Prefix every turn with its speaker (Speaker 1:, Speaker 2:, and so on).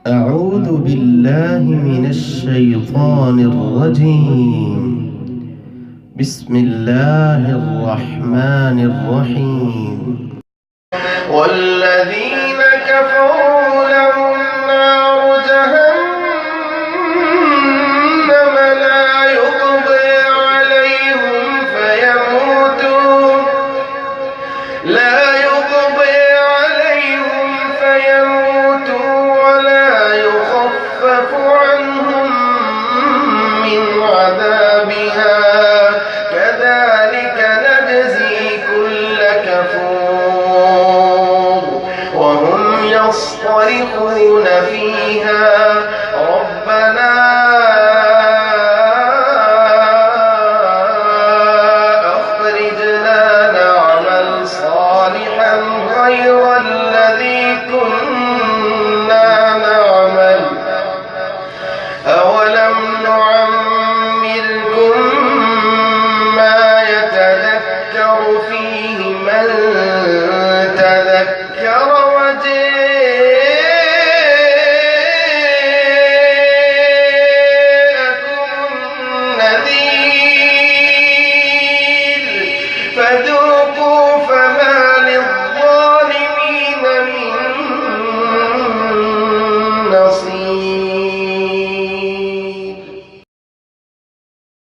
Speaker 1: أعوذ بالله من الشيطان الرجيم. بسم الله الرحمن الرحيم. والذين كفروا لهم نار جهنم لا يقضى عليهم فيموتوا ولا يخفف عنهم من عذابها كذلك نجزي كل كفور وهم يصطرخون فيها ربنا أخرجنا نعمل صالحا غير الذي كنا نعمل أولم نعمركم ما يتذكر فيه من تذكر وجاءكم النذير فذوقوا